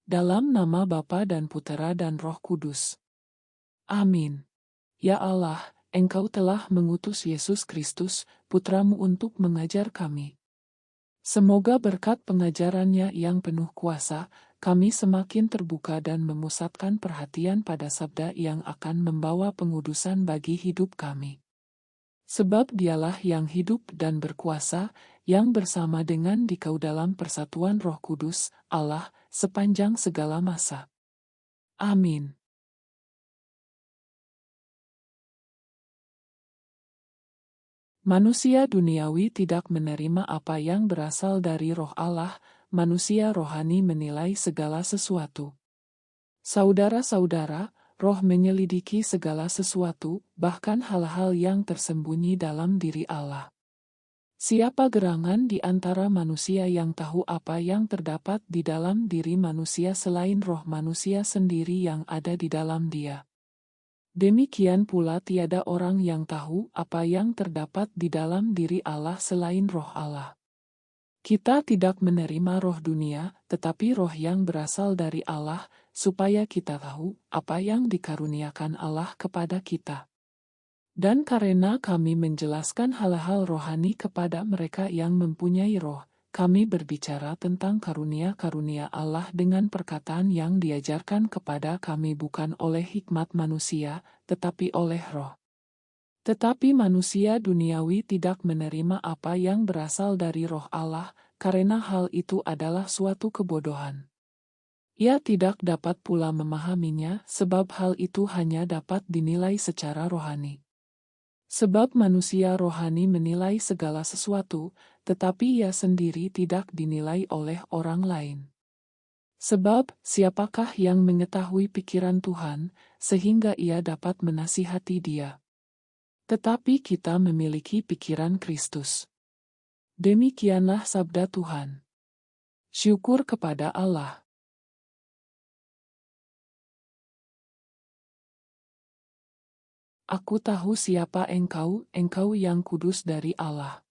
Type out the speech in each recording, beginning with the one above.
Dalam nama Bapa dan Putera dan Roh Kudus. Amin. Ya Allah, Engkau telah mengutus Yesus Kristus, Putramu untuk mengajar kami. Semoga berkat pengajarannya yang penuh kuasa, kami semakin terbuka dan memusatkan perhatian pada sabda yang akan membawa pengudusan bagi hidup kami. Sebab dialah yang hidup dan berkuasa, yang bersama dengan Dikau dalam persatuan Roh Kudus, Allah, sepanjang segala masa. Amin. Manusia duniawi tidak menerima apa yang berasal dari Roh Allah, manusia rohani menilai segala sesuatu. Saudara-saudara, Roh menyelidiki segala sesuatu, bahkan hal-hal yang tersembunyi dalam diri Allah. Siapa gerangan di antara manusia yang tahu apa yang terdapat di dalam diri manusia selain roh manusia sendiri yang ada di dalam dia? Demikian pula tiada orang yang tahu apa yang terdapat di dalam diri Allah selain roh Allah. Kita tidak menerima roh dunia, tetapi roh yang berasal dari Allah, supaya kita tahu apa yang dikaruniakan Allah kepada kita. Dan karena kami menjelaskan hal-hal rohani kepada mereka yang mempunyai roh, kami berbicara tentang karunia-karunia Allah dengan perkataan yang diajarkan kepada kami bukan oleh hikmat manusia, tetapi oleh roh. Tetapi manusia duniawi tidak menerima apa yang berasal dari roh Allah, karena hal itu adalah suatu kebodohan. Ia tidak dapat pula memahaminya, sebab hal itu hanya dapat dinilai secara rohani. Sebab manusia rohani menilai segala sesuatu, tetapi ia sendiri tidak dinilai oleh orang lain. Sebab, siapakah yang mengetahui pikiran Tuhan, sehingga ia dapat menasihati dia? Tetapi kita memiliki pikiran Kristus. Demikianlah sabda Tuhan. Syukur kepada Allah. Aku tahu siapa engkau yang kudus dari Allah.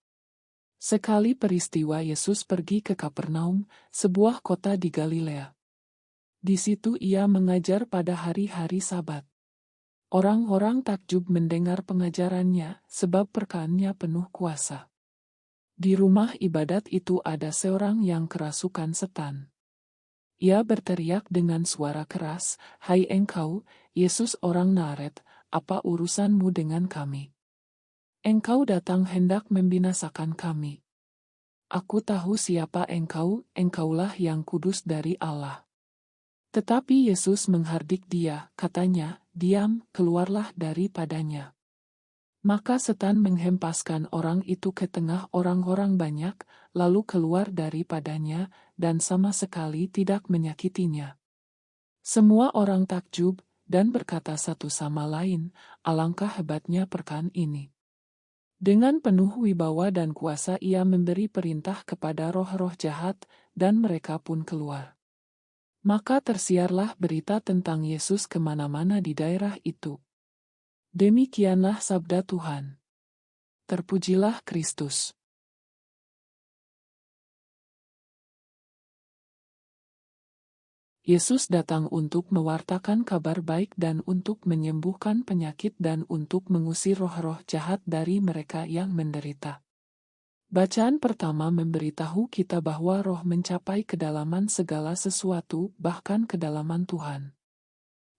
Sekali peristiwa Yesus pergi ke Kapernaum, sebuah kota di Galilea. Di situ ia mengajar pada hari-hari Sabat. Orang-orang takjub mendengar pengajarannya, sebab perkataan-Nya penuh kuasa. Di rumah ibadat itu ada seorang yang kerasukan setan. Ia berteriak dengan suara keras, "Hai engkau, Yesus orang Nazaret, apa urusanmu dengan kami? Engkau datang hendak membinasakan kami. Aku tahu siapa engkau, engkaulah yang kudus dari Allah." Tetapi Yesus menghardik dia, katanya, "Diam, keluarlah daripadanya." Maka setan menghempaskan orang itu ke tengah orang-orang banyak, lalu keluar daripadanya, dan sama sekali tidak menyakitinya. Semua orang takjub, dan berkata satu sama lain, "Alangkah hebatnya perkataan ini." Dengan penuh wibawa dan kuasa ia memberi perintah kepada roh-roh jahat, dan mereka pun keluar. Maka tersiarlah berita tentang Yesus kemana-mana di daerah itu. Demikianlah sabda Tuhan. Terpujilah Kristus. Yesus datang untuk mewartakan kabar baik dan untuk menyembuhkan penyakit dan untuk mengusir roh-roh jahat dari mereka yang menderita. Bacaan pertama memberitahu kita bahwa roh mencapai kedalaman segala sesuatu, bahkan kedalaman Tuhan.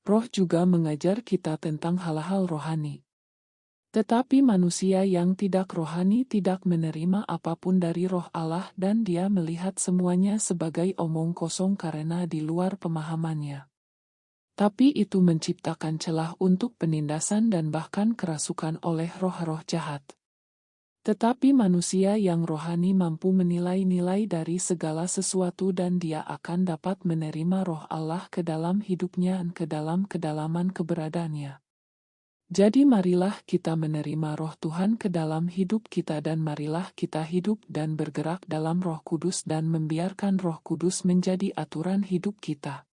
Roh juga mengajar kita tentang hal-hal rohani. Tetapi manusia yang tidak rohani tidak menerima apapun dari roh Allah dan dia melihat semuanya sebagai omong kosong karena di luar pemahamannya. Tapi itu menciptakan celah untuk penindasan dan bahkan kerasukan oleh roh-roh jahat. Tetapi manusia yang rohani mampu menilai-nilai dari segala sesuatu dan dia akan dapat menerima roh Allah ke dalam hidupnya dan ke dalam kedalaman keberadaannya. Jadi marilah kita menerima roh Tuhan ke dalam hidup kita dan marilah kita hidup dan bergerak dalam Roh Kudus dan membiarkan Roh Kudus menjadi aturan hidup kita.